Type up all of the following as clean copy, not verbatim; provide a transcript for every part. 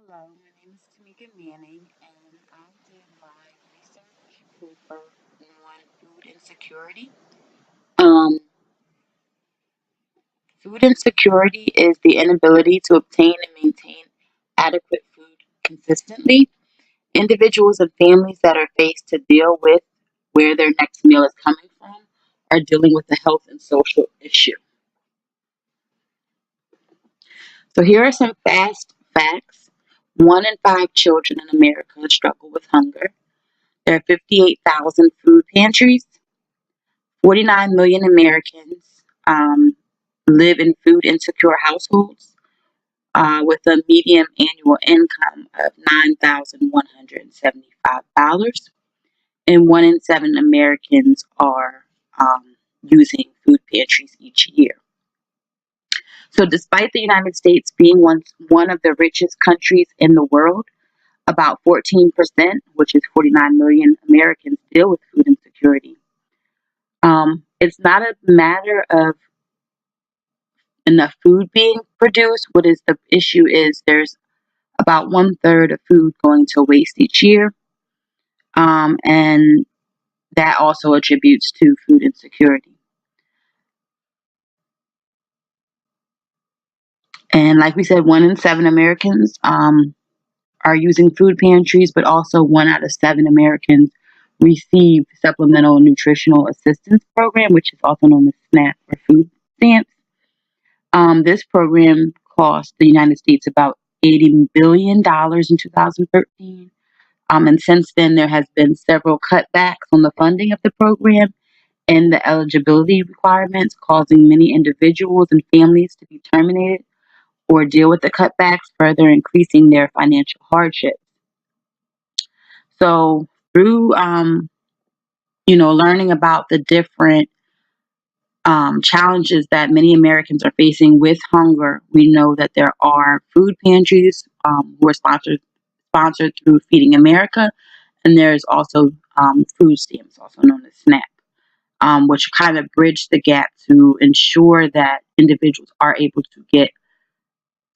Hello, my name is Tamika Manning, and I did my research paper on food insecurity. Um, Food insecurity is the inability to obtain and maintain adequate food consistently. Individuals and families that are faced to deal with where their next meal is coming from are dealing with a health and social issue. So here are some fast facts. 1 in 5 children in America struggle with hunger. There are 58,000 food pantries. 49 million Americans live in food insecure households with a median annual income of $9,175. And 1 in 7 Americans are using food pantries each year. So, despite the United States being one of the richest countries in the world, about 14%, which is 49 million Americans, deal with food insecurity. It's not a matter of enough food being produced. What is the issue is there's about 1/3 of food going to waste each year, and that also attributes to food insecurity. And like we said, 1 in 7 Americans are using food pantries, but also 1 out of 7 Americans receive supplemental nutritional assistance program, which is also known as SNAP or food stamps. This program cost the United States about $80 billion in 2013. And since then, there has been several cutbacks on the funding of the program and the eligibility requirements, causing many individuals and families to be terminated or deal with the cutbacks, further increasing their financial hardship. So, through learning about the different challenges that many Americans are facing with hunger, we know that there are food pantries who are sponsored through Feeding America, and there's also food stamps, also known as SNAP, which kind of bridge the gap to ensure that individuals are able to get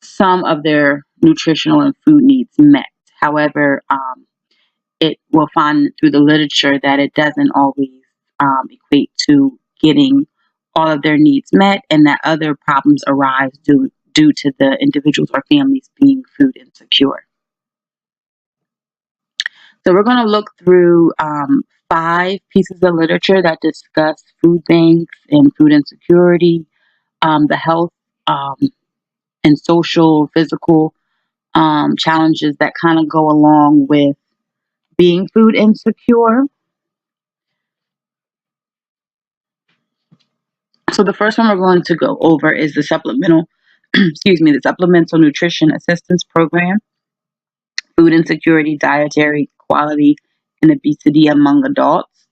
some of their nutritional and food needs met. However, it will find through the literature that it doesn't always equate to getting all of their needs met, and that other problems arise due to the individuals or families being food insecure. So we're going to look through 5 pieces of literature that discuss food banks and food insecurity, the health and social, physical challenges that kind of go along with being food insecure. So the first one we're going to go over is the supplemental, the supplemental nutrition assistance program, food insecurity, dietary quality, and obesity among adults.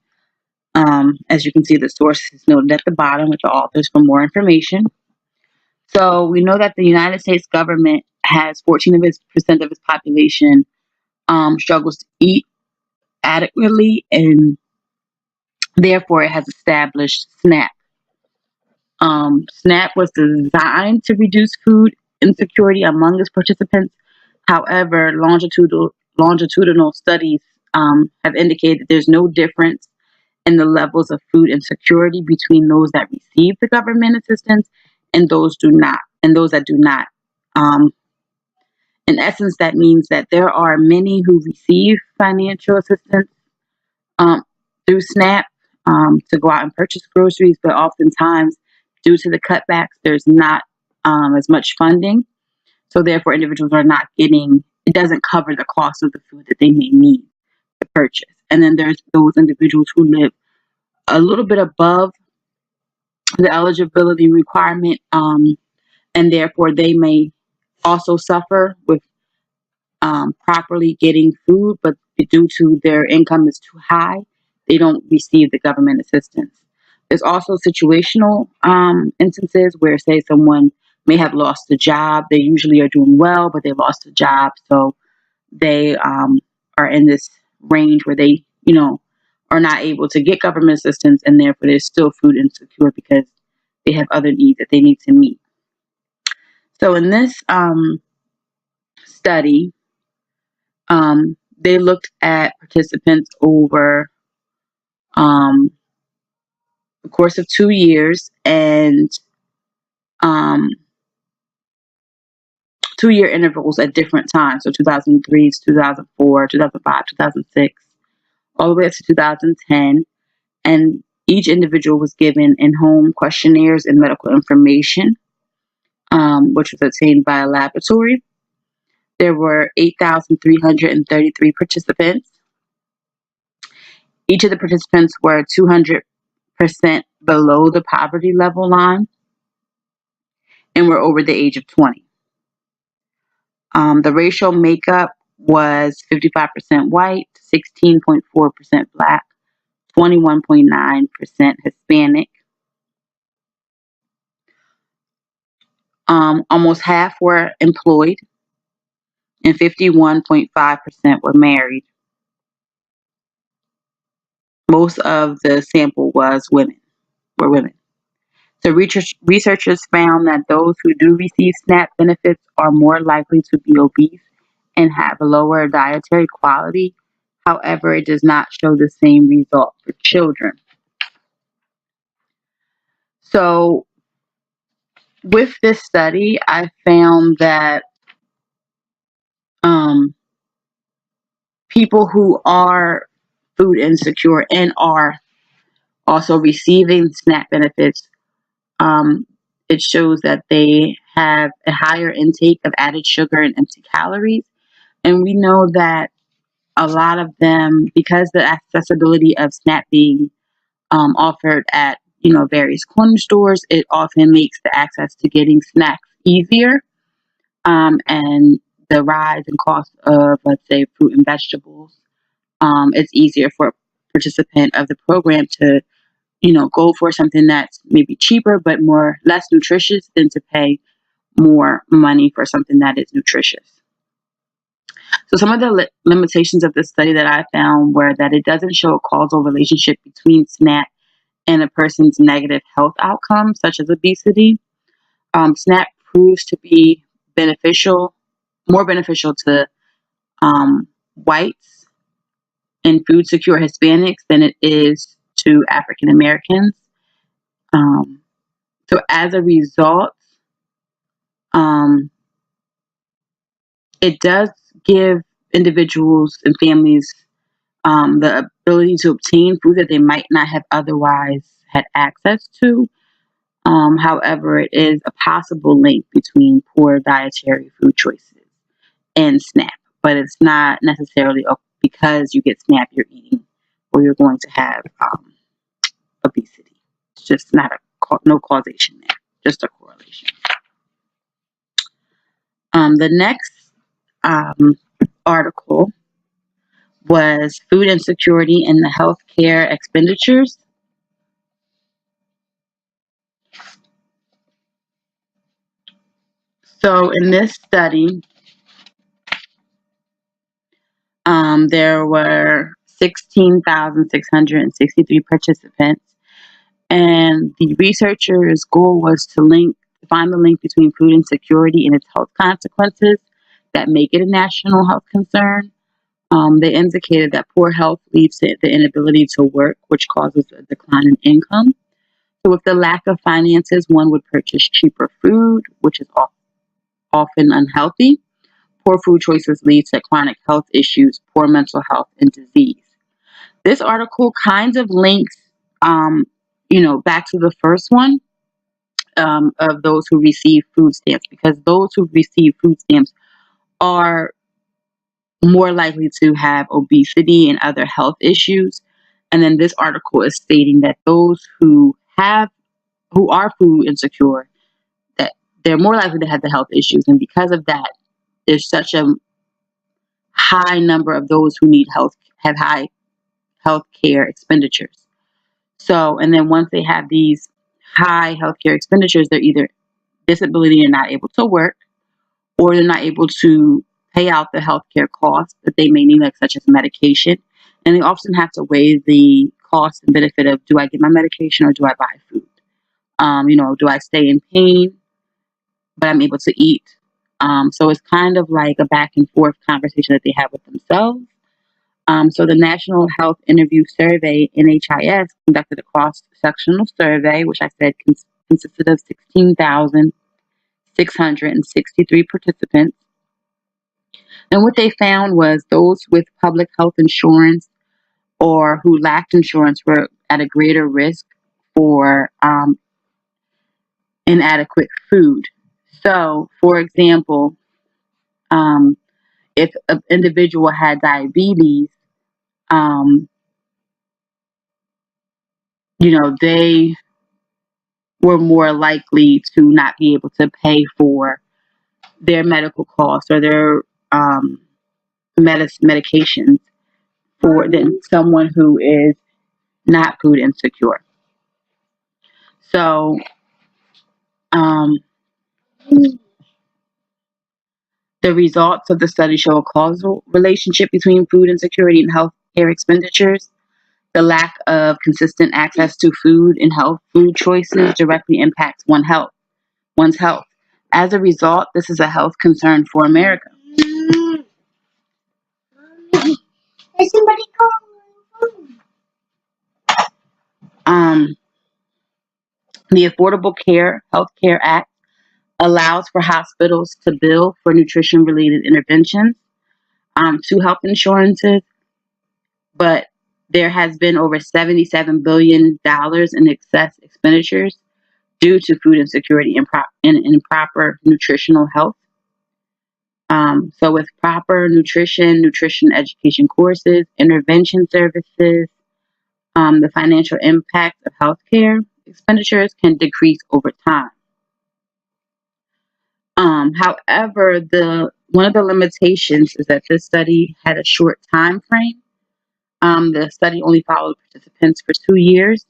As you can see, the source is noted at the bottom with the authors for more information. So we know that the United States government has 14% of its population struggles to eat adequately, and therefore it has established SNAP. SNAP was designed to reduce food insecurity among its participants. However, longitudinal studies have indicated that there's no difference in the levels of food insecurity between those that receive the government assistance and those that do not. Um, in essence, that means that there are many who receive financial assistance um, through SNAP to go out and purchase groceries, but oftentimes, due to the cutbacks, there's not as much funding. So, therefore, individuals are not getting, it doesn't cover the cost of the food that they may need to purchase. And then there's those individuals who live a little bit above the eligibility requirement, and therefore they may also suffer with properly getting food, but due to their income is too high, they don't receive the government assistance. There's also situational instances where, say, someone may have lost a job. They usually are doing well, but they lost a job, so they are in this range where they, are not able to get government assistance, and therefore they're still food insecure because they have other needs that they need to meet. So in this study, They looked at participants over the course of 2 years and um, 2 year intervals at different times. So 2003 to 2004, 2005, 2006, all the way up to 2010. And each individual was given in-home questionnaires and medical information, which was obtained by a laboratory. There were 8,333 participants. Each of the participants were 200% below the poverty level line and were over the age of 20. The racial makeup was 55% white, 16.4% black, 21.9% Hispanic. Almost half were employed, and 51.5% were married. Most of the sample were women. So researchers found that those who do receive SNAP benefits are more likely to be obese and have a lower dietary quality. However, it does not show the same result for children. So with this study, I found that um, people who are food insecure and are also receiving SNAP benefits, um, it shows that they have a higher intake of added sugar and empty calories. And we know that a lot of them, because the accessibility of SNAP being offered at various corner stores, it often makes the access to getting snacks easier. And the rise in cost of, let's say, fruit and vegetables, it's easier for a participant of the program to go for something that's maybe cheaper but less nutritious than to pay more money for something that is nutritious. So some of the limitations of this study that I found were that it doesn't show a causal relationship between SNAP and a person's negative health outcomes, such as obesity. SNAP proves to be more beneficial to whites and food secure Hispanics than it is to African Americans. Um, so as a result, um, it does give individuals and families the ability to obtain food that they might not have otherwise had access to. However, it is a possible link between poor dietary food choices and SNAP, but it's not necessarily because you get SNAP you're eating or you're going to have obesity. It's just not no causation there, just a correlation. The next article was food insecurity in the healthcare expenditures. So in this study, there were 16,663 participants, and the researchers' goal was to find the link between food insecurity and its health consequences that make it a national health concern. They indicated that poor health leads to the inability to work, which causes a decline in income. So with the lack of finances, one would purchase cheaper food, which is often unhealthy. Poor food choices lead to chronic health issues, poor mental health, and disease. This article kind of links, back to the first one, of those who receive food stamps, because those who receive food stamps are more likely to have obesity and other health issues. And then this article is stating that those who are food insecure, that they're more likely to have the health issues, and because of that, there's such a high number of those who have high health care expenditures. So, and then once they have these high healthcare expenditures, they're either disability and not able to work, or they're not able to pay out the healthcare costs that they may need, like such as medication. And they often have to weigh the cost and benefit of, do I get my medication or do I buy food? Do I stay in pain but I'm able to eat, So it's kind of like a back and forth conversation that they have with themselves. So the National Health Interview Survey, NHIS, conducted a cross-sectional survey, which I said consisted of 16,663 participants. And what they found was those with public health insurance or who lacked insurance were at a greater risk for inadequate food. So, for example, um, if an individual had diabetes, um, they were more likely to not be able to pay for their medical costs or their um, medications for than someone who is not food insecure. So, um, the results of the study show a causal relationship between food insecurity and healthcare expenditures. The lack of consistent access to food and health food choices directly impacts one's health. As a result, this is a health concern for America. Um, the Affordable Care Health Care Act allows for hospitals to bill for nutrition related interventions to health insurances, but there has been over $77 billion in excess expenditures due to food insecurity and improper nutritional health. So, with proper nutrition education courses, intervention services, the financial impact of healthcare expenditures can decrease over time. However, the one of the limitations is that this study had a short time frame. The study only followed participants for 2 years,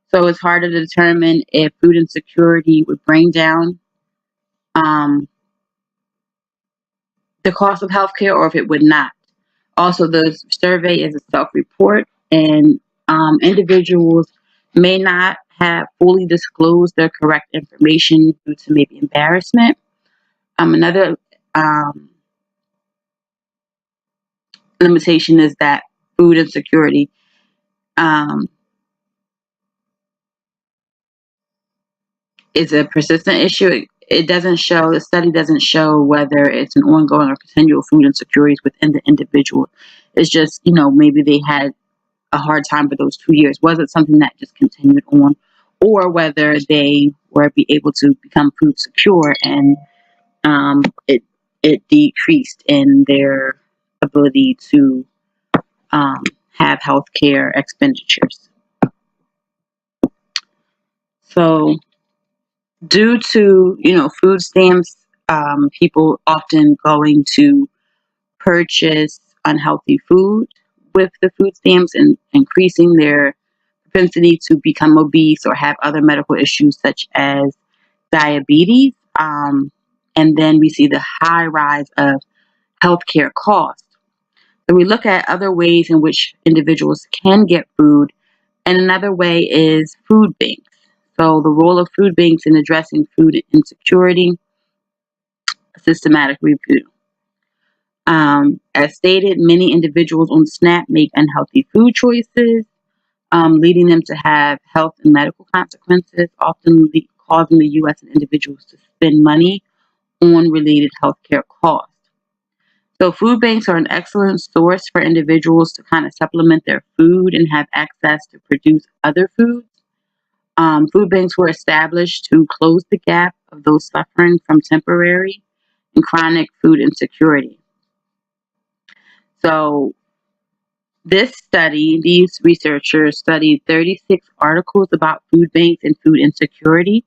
so it's hard to determine if food insecurity would bring down um, the cost of healthcare or if it would not. Also, the survey is a self-report, and individuals may not have fully disclosed their correct information due to maybe embarrassment. Another limitation is that food insecurity um, is a persistent issue. It doesn't show, the study doesn't show whether it's an ongoing or continual food insecurities within the individual. It's just, maybe they had a hard time for those 2 years. Was it something that just continued on, or whether they were able to become food secure and it decreased in their ability to um, have health care expenditures. So, due to food stamps, people often going to purchase unhealthy food with the food stamps and increasing their propensity to become obese or have other medical issues such as diabetes. And then we see the high rise of healthcare costs. So we look at other ways in which individuals can get food, and another way is food banks. So the role of food banks in addressing food insecurity, systematic review. As stated, many individuals on SNAP make unhealthy food choices, leading them to have health and medical consequences, often causing the U.S. and individuals to spend money on related healthcare costs. So, food banks are an excellent source for individuals to kind of supplement their food and have access to produce other foods. Food banks were established to close the gap of those suffering from temporary and chronic food insecurity. So, these researchers studied 36 articles about food banks and food insecurity,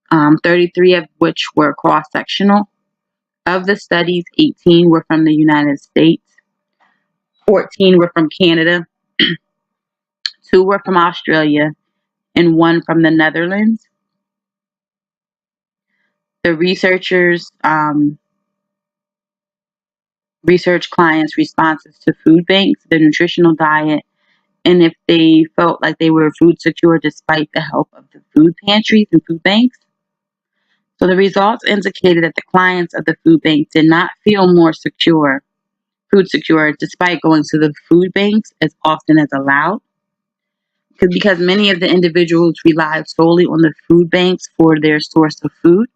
33 of which were cross sectional. Of the studies, 18 were from the United States, 14 were from Canada, 2 were from Australia, and 1 from the Netherlands. The researchers researched clients' responses to food banks, their nutritional diet, and if they felt like they were food secure despite the help of the food pantries and food banks. So the results indicated that the clients of the food bank did not feel more secure, food secure, despite going to the food banks as often as allowed, because many of the individuals relied solely on the food banks for their source of food.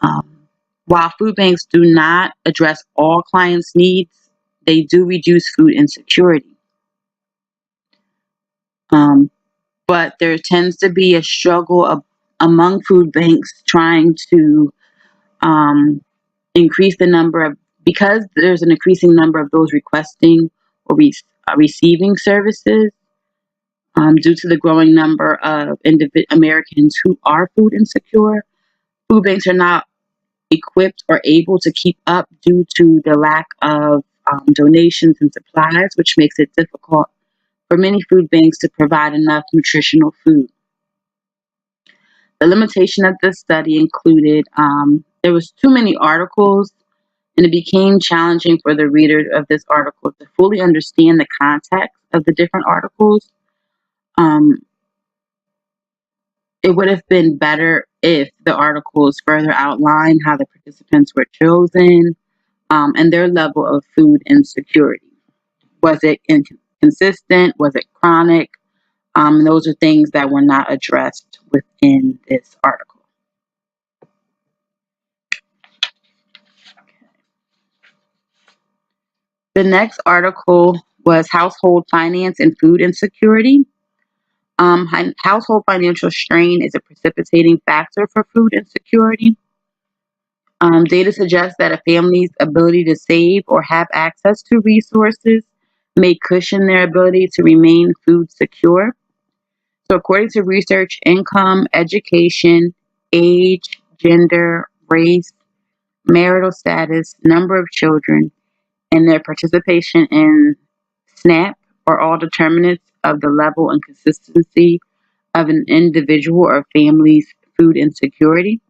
Um, while food banks do not address all clients' needs, they do reduce food insecurity. Um, but there tends to be a struggle among food banks trying to um, increase the number of, because there's an increasing number of those requesting or receiving services, due to the growing number of Americans who are food insecure. Food banks are not equipped or able to keep up due to the lack of donations and supplies, which makes it difficult for many food banks to provide enough nutritional food. The limitation of this study included there was too many articles, and it became challenging for the reader of this article to fully understand the context of the different articles. Um, it would have been better if the articles further outlined how the participants were chosen, and their level of food insecurity. Was it inconsistent? Was it chronic? Those are things that were not addressed within this article. The next article was Household Finance and Food Insecurity. Household financial strain is a precipitating factor for food insecurity. Data suggests that a family's ability to save or have access to resources may cushion their ability to remain food secure. So, according to research, income, education, age, gender, race, marital status, number of children, and their participation in SNAP are all determinants of the level and consistency of an individual or family's food insecurity.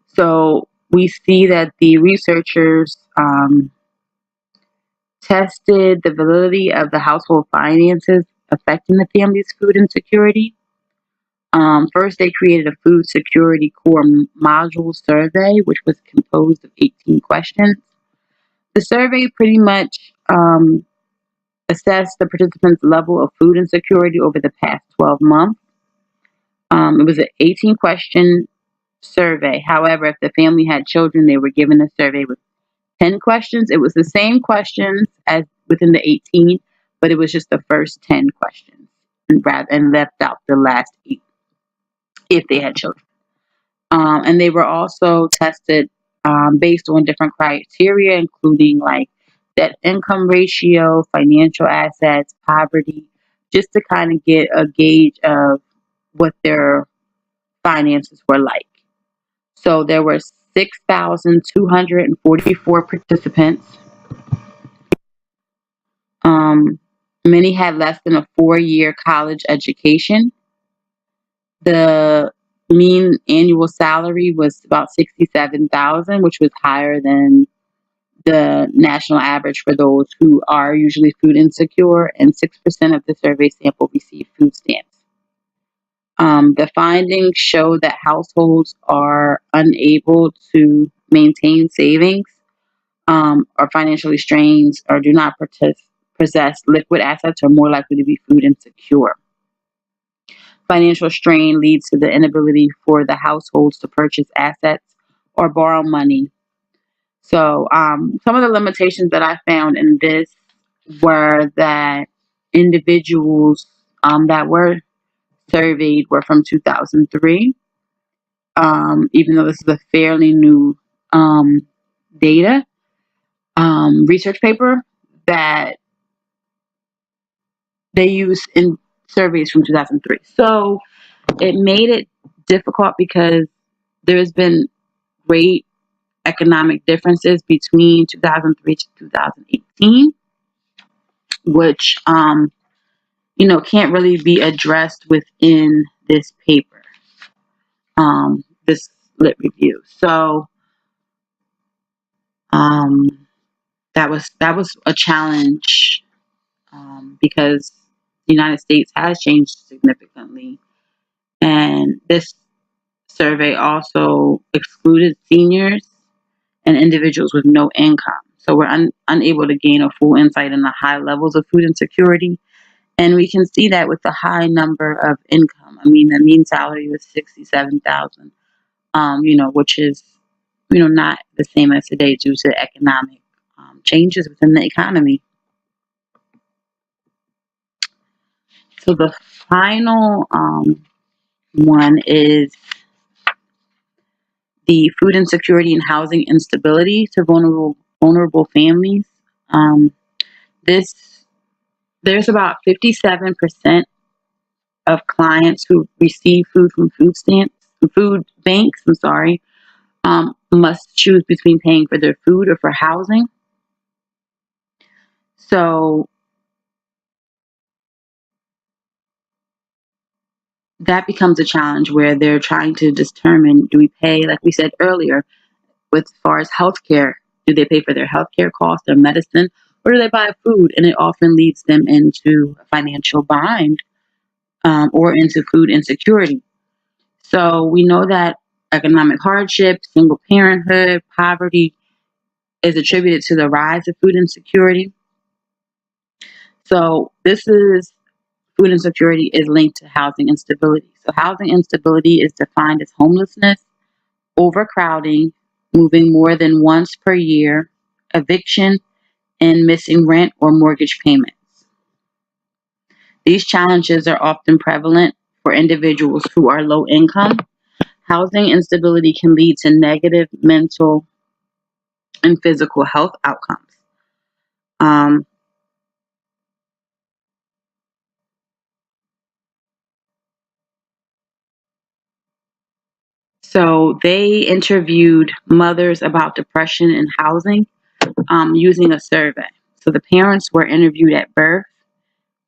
So we see that the researchers tested the validity of the household finances affecting the family's food insecurity. First, they created a food security core module survey, which was composed of 18 questions. The survey pretty much assessed the participants' level of food insecurity over the past 12 months. It was an 18-question survey. However, if the family had children, they were given a survey with 10 questions. It was the same questions as within the 18, but it was just the first 10 questions and left out the last 8 if they had children. And they were also tested based on different criteria, including like debt income ratio, financial assets, poverty, just to kind of get a gauge of what their finances were like. So there were 6,244 participants. Many had less than a 4-year college education. The mean annual salary was about $67,000, which was higher than the national average for those who are usually food insecure, and 6% of the survey sample received food stamps. The findings show that households are unable to maintain savings, are financially strained, or do not possess liquid assets, are more likely to be food insecure. Financial strain leads to the inability for the households to purchase assets or borrow money. So, some of the limitations that I found in this were that individuals that were surveyed were from 2003, even though this is a fairly new data research paper that they used in surveys from 2003. So it made it difficult because there's been great economic differences between 2003 to 2018, which can't really be addressed within this paper, this lit review. So that was a challenge, because the United States has changed significantly, and this survey also excluded seniors and individuals with no income. So we're unable to gain a full insight in the high levels of food insecurity. And we can see that with the high number of income. I mean, the mean salary was 67,000, which is, not the same as today due to economic changes within the economy. So the final one is the food insecurity and housing instability to vulnerable families. Um, this There's about 57% of clients who receive food from food banks. I'm sorry, must choose between paying for their food or for housing. So that becomes a challenge where they're trying to determine: do we pay, like we said earlier, with as far as healthcare? Do they pay for their healthcare costs, their medicine, or do they buy food? And it often leads them into a financial bind, or into food insecurity. So we know that economic hardship, single parenthood, poverty is attributed to the rise of food insecurity. So this is food insecurity is linked to housing instability. So housing instability is defined as homelessness, overcrowding, moving more than once per year, eviction, and missing rent or mortgage payments. These challenges are often prevalent for individuals who are low income. Housing instability can lead to negative mental and physical health outcomes. Um, so they interviewed mothers about depression and housing, using a survey. So the parents were interviewed at birth,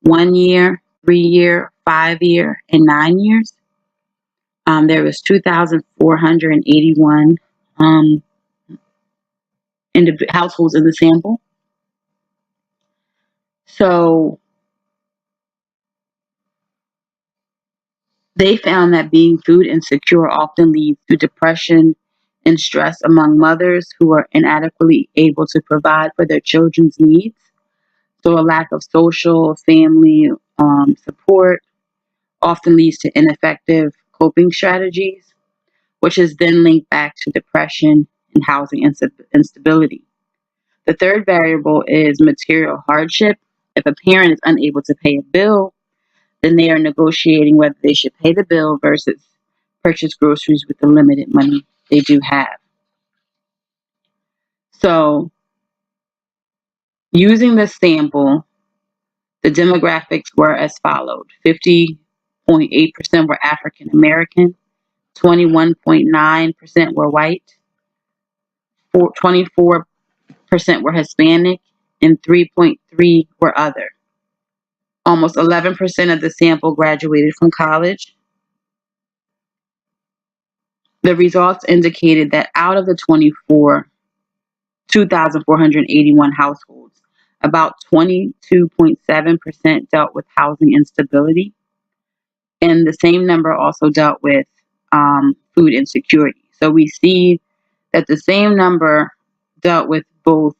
1 year, 3 year, 5 year, and 9 years. There was 2,481 households in the sample. So they found that being food insecure often leads to depression and stress among mothers who are inadequately able to provide for their children's needs. So a lack of social, family support often leads to ineffective coping strategies, which is then linked back to depression and housing instability. The third variable is material hardship. If a parent is unable to pay a bill, then they are negotiating whether they should pay the bill versus purchase groceries with the limited money they do have. So, using the sample, the demographics were as followed: 50.8% were African American, 21.9% were white, 24% were Hispanic, and 3.3% were other. Almost 11% of the sample graduated from college. The results indicated that out of the 2,481 households, about 22.7% dealt with housing instability, and the same number also dealt with food insecurity. So we see that the same number dealt with both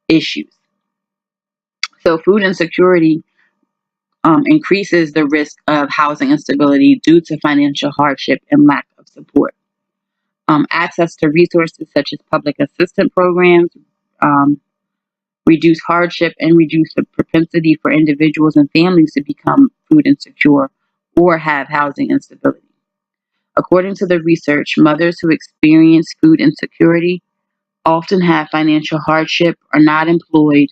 issues. So food insecurity increases the risk of housing instability due to financial hardship and lack of support. Access to resources such as public assistance programs reduce hardship and reduce the propensity for individuals and families to become food insecure or have housing instability. According to the research, mothers who experience food insecurity often have financial hardship, are not employed,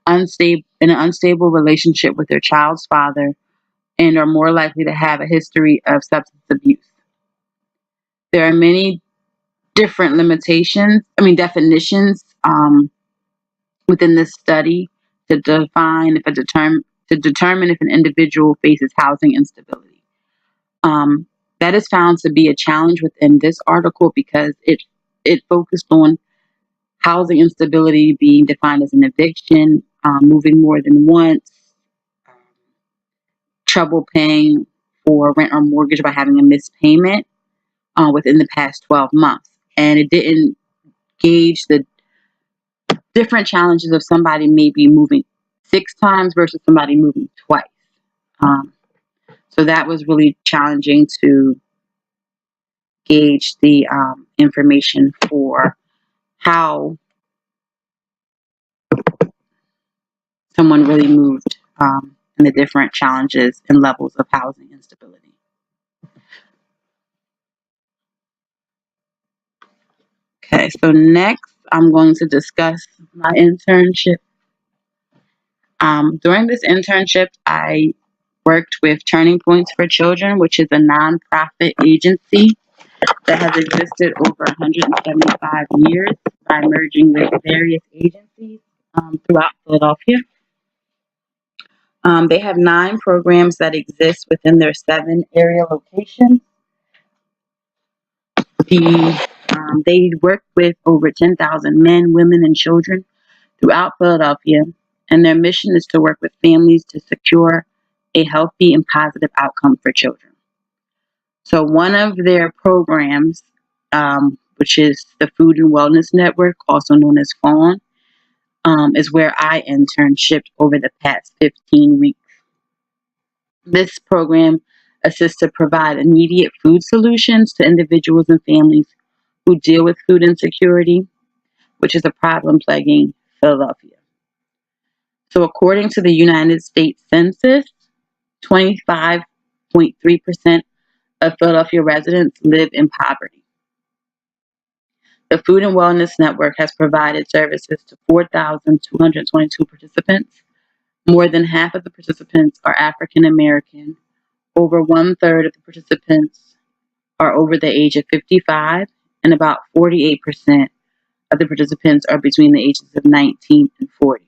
in an unstable relationship with their child's father, and are more likely to have a history of substance abuse. There are many different definitions within this study to determine if an individual faces housing instability. That is found to be a challenge within this article because it focused on housing instability being defined as an eviction, moving more than once, trouble paying for rent or mortgage by having a missed payment, within the past 12 months. And it didn't gauge the different challenges of somebody maybe moving 6 times versus somebody moving twice. Um, so that was really challenging to gauge the information for how someone really moved and the different challenges and levels of housing instability. Okay, so next I'm going to discuss my internship. During this internship, I worked with Turning Points for Children, which is a nonprofit agency that has existed over 175 years by merging with various agencies throughout Philadelphia. They have 9 programs that exist within their 7 area locations. They work with over 10,000 men, women, and children throughout Philadelphia, and their mission is to work with families to secure a healthy and positive outcome for children. So one of their programs, which is the Food and Wellness Network, also known as FAWN, is where I internshipped over the past 15 weeks. This program assists to provide immediate food solutions to individuals and families who deal with food insecurity, which is a problem plaguing Philadelphia. So according to the United States Census, 25.3% of Philadelphia residents live in poverty. The Food and Wellness Network has provided services to 4,222 participants. More than half of the participants are African American. Over 1/3 of the participants are over the age of 55, and about 48% of the participants are between the ages of 19 and 40.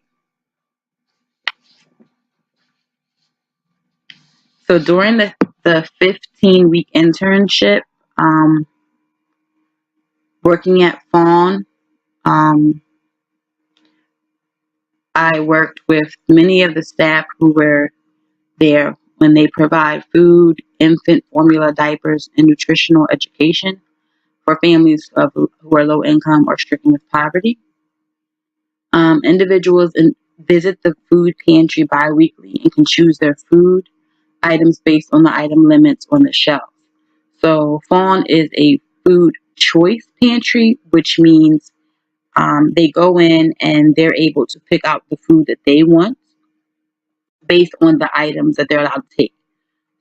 So during the 15-week internship, working at Fawn, I worked with many of the staff who were there when they provide food, infant formula, diapers, and nutritional education for families who are low income or stricken with poverty. Individuals visit the food pantry biweekly and can choose their food items based on the item limits on the shelf. So Fawn is a food choice pantry, which means they go in and they're able to pick out the food that they want based on the items that they're allowed to take.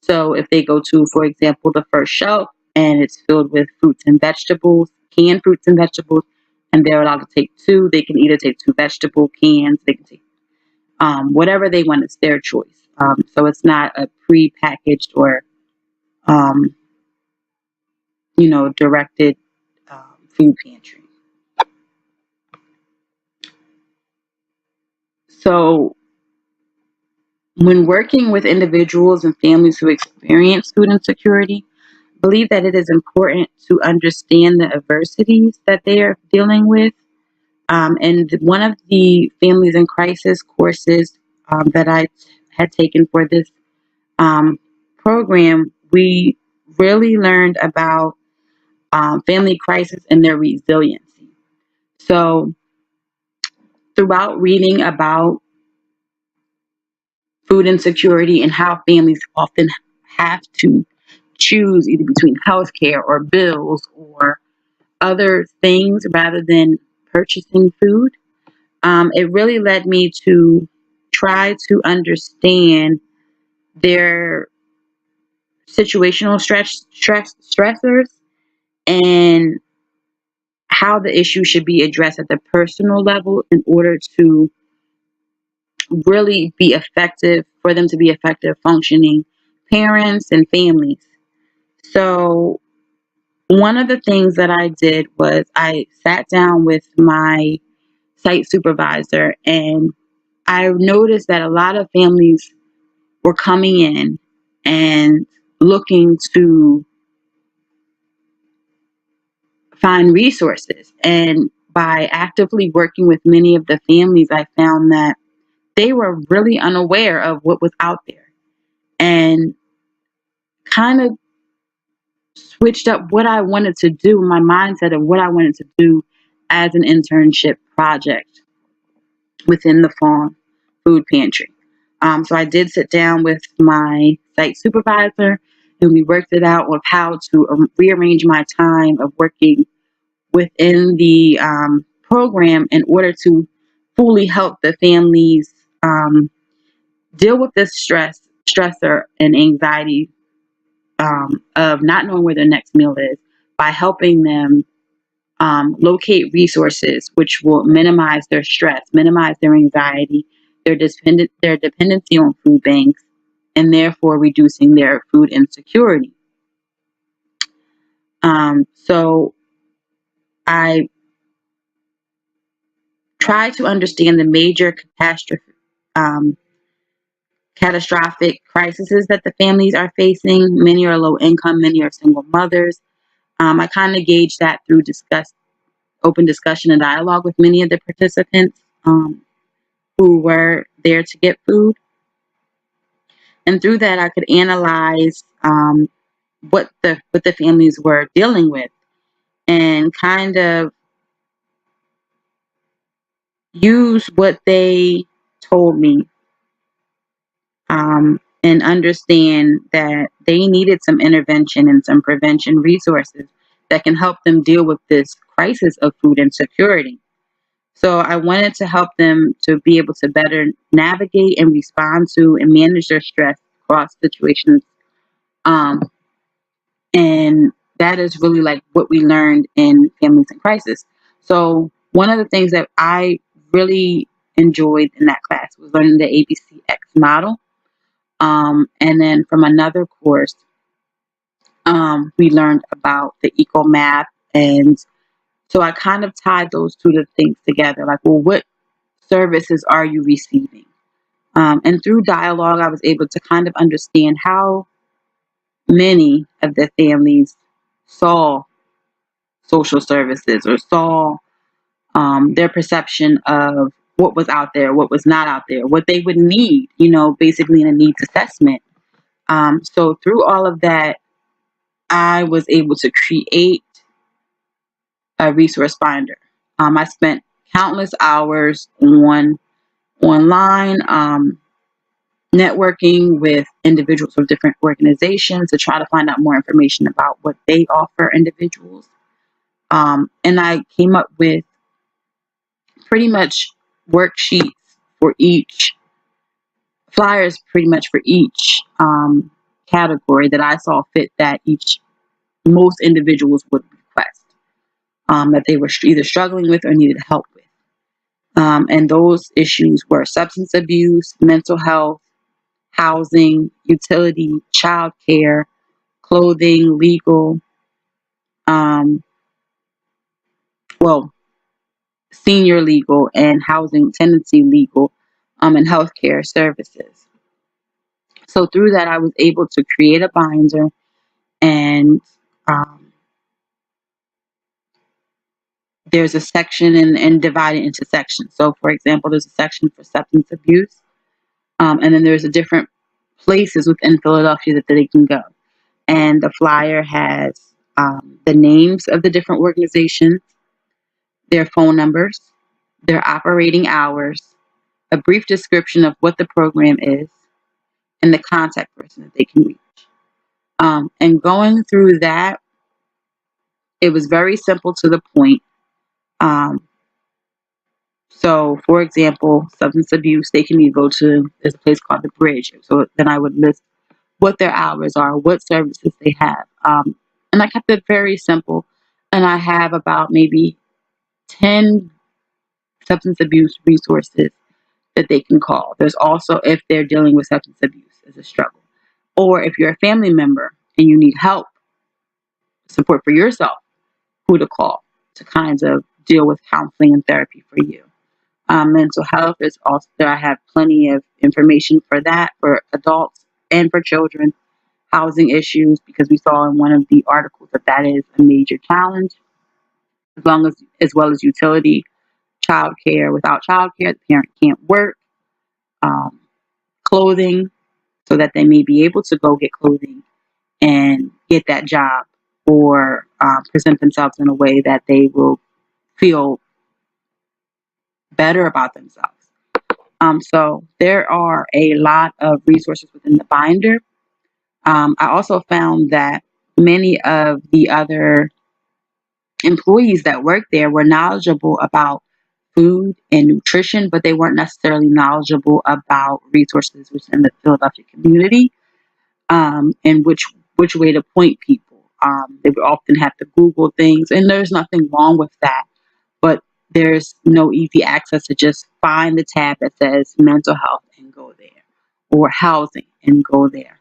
So if they go to, for example, the first shelf and it's filled with fruits and vegetables, canned fruits and vegetables, and they're allowed to take 2, they can either take 2 vegetable cans, they can take whatever they want. It's their choice. So it's not a pre-packaged or directed food pantry. So when working with individuals and families who experience food insecurity, I believe that it is important to understand the adversities that they are dealing with. And one of the families in crisis courses that I had taken for this program, we really learned about family crisis and their resiliency. So throughout reading about food insecurity and how families often have to choose either between healthcare or bills or other things rather than purchasing food, it really led me to try to understand their situational stressors and how the issue should be addressed at the personal level in order to really be effective, for them to be effective functioning parents and families. So one of the things that I did was I sat down with my site supervisor, and I noticed that a lot of families were coming in and looking to find resources. And by actively working with many of the families, I found that they were really unaware of what was out there. And kind of switched up what I wanted to do, my mindset of what I wanted to do as an internship project within the farm food pantry. So I did sit down with my site supervisor and we worked it out of how to rearrange my time of working within the program in order to fully help the families deal with this stressor, and anxiety of not knowing where their next meal is by helping them locate resources which will minimize their stress, minimize their anxiety, their dependency on food banks, and therefore reducing their food insecurity. So I try to understand the major um, catastrophic crises that the families are facing. Many are low income, many are single mothers. I kind of gauge that through open discussion and dialogue with many of the participants who were there to get food. And through that, I could analyze what the families were dealing with and kind of use what they told me and understand that they needed some intervention and some prevention resources that can help them deal with this crisis of food insecurity. So I wanted to help them to be able to better navigate and respond to and manage their stress across situations. Um, and that is really like what we learned in Families in Crisis. So one of the things that I really enjoyed in that class was learning the ABCX model. And then from another course, we learned about the eco math. And so I kind of tied those two things together. Like, well, what services are you receiving? And through dialogue, I was able to kind of understand how many of the families saw social services or saw their perception of what was out there, what was not out there, what they would need, basically in a needs assessment. So through all of that, I was able to create a resource finder. I spent countless hours online, networking with individuals from different organizations to try to find out more information about what they offer individuals. And I came up with pretty much worksheets for each, flyers pretty much for each category that I saw fit that most individuals would request, that they were either struggling with or needed help with. And those issues were substance abuse, mental health, housing, utility, childcare, clothing, legal, um, well, senior legal and housing tenancy legal, and healthcare services. So through that, I was able to create a binder and um, there's a section and divide it into sections. So, for example, there's a section for substance abuse, and then there's a different places within Philadelphia that they can go. And the flyer has the names of the different organizations, their phone numbers, their operating hours, a brief description of what the program is, and the contact person that they can reach. And going through that, it was very simple to the point. Um, so, for example, substance abuse, they can either go to, there's a place called the Bridge. So then I would list what their hours are, what services they have. And I kept it very simple. And I have about maybe 10 substance abuse resources that they can call. There's also if they're dealing with substance abuse as a struggle, or if you're a family member and you need help, support for yourself, who to call to kind of deal with counseling and therapy for you. Mental health is also there. I have plenty of information for that for adults and for children. Housing issues, because we saw in one of the articles that is a major challenge, as well as utility, childcare. Without childcare, the parent can't work. Um, Clothing, so that they may be able to go get clothing and get that job or present themselves in a way that they will feel better about themselves. So there are a lot of resources within the binder. I also found that many of the other employees that worked there were knowledgeable about food and nutrition, but they weren't necessarily knowledgeable about resources within the Philadelphia community, and which way to point people. They would often have to Google things, and there's nothing wrong with that, but there's no easy access to just find the tab that says mental health and go there, or housing and go there.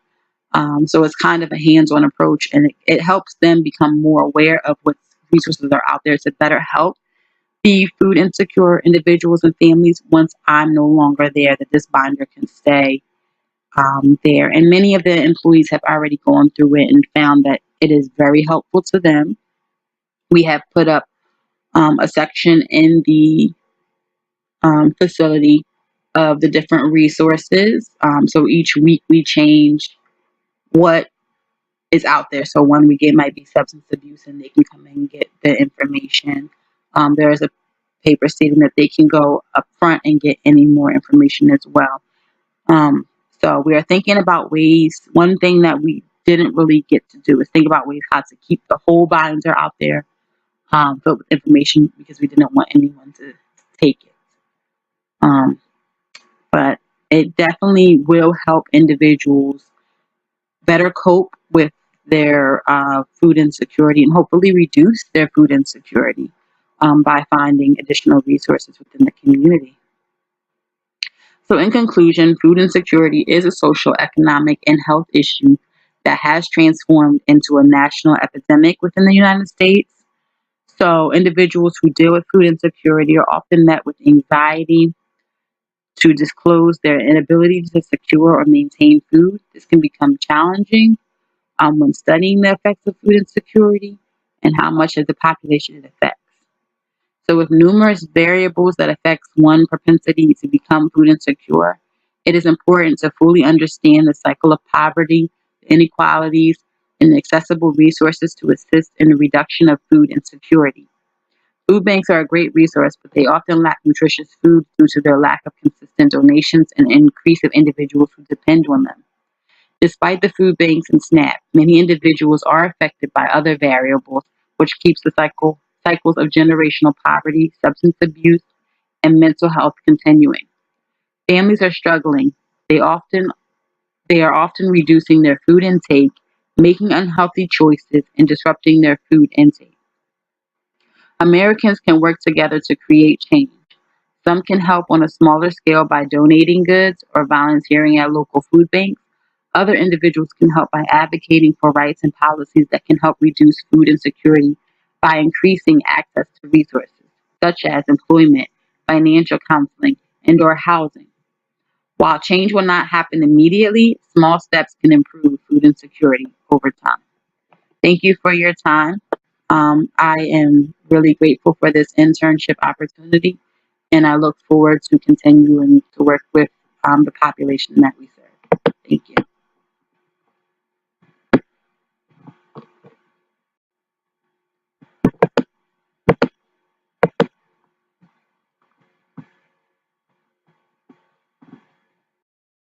So it's kind of a hands-on approach, and it helps them become more aware of what resources are out there to better help the food insecure individuals and families once I'm no longer there, that this binder can stay there. And many of the employees have already gone through it and found that it is very helpful to them. We have put up a section in the facility of the different resources. So each week we change what is out there. So one week it might be substance abuse, and they can come in and get the information. There is a paper stating that they can go up front and get any more information as well. Um, so we are thinking about ways. One thing that we didn't really get to do is think about ways how to keep the whole binder out there filled with information, because we didn't want anyone to take it. Um, but it definitely will help individuals better cope with their food insecurity, and hopefully reduce their food insecurity by finding additional resources within the community. So, in conclusion, food insecurity is a social, economic, and health issue that has transformed into a national epidemic within the United States. So, individuals who deal with food insecurity are often met with anxiety to disclose their inability to secure or maintain food. This can become challenging when studying the effects of food insecurity and how much of the population it affects. So, with numerous variables that affects one propensity to become food insecure, it is important to fully understand the cycle of poverty, inequalities, and accessible resources to assist in the reduction of food insecurity. Food banks are a great resource, but they often lack nutritious food due to their lack of consistent donations and increase of individuals who depend on them. Despite the food banks and SNAP, many individuals are affected by other variables, which keeps the cycles of generational poverty, substance abuse, and mental health continuing. Families are struggling. They often they are often reducing their food intake, making unhealthy choices, and disrupting their food intake. Americans can work together to create change. Some can help on a smaller scale by donating goods or volunteering at local food banks. Other individuals can help by advocating for rights and policies that can help reduce food insecurity by increasing access to resources, such as employment, financial counseling, and/or housing. While change will not happen immediately, small steps can improve food insecurity over time. Thank you for your time. I am really grateful for this internship opportunity, and I look forward to continuing to work with the population that we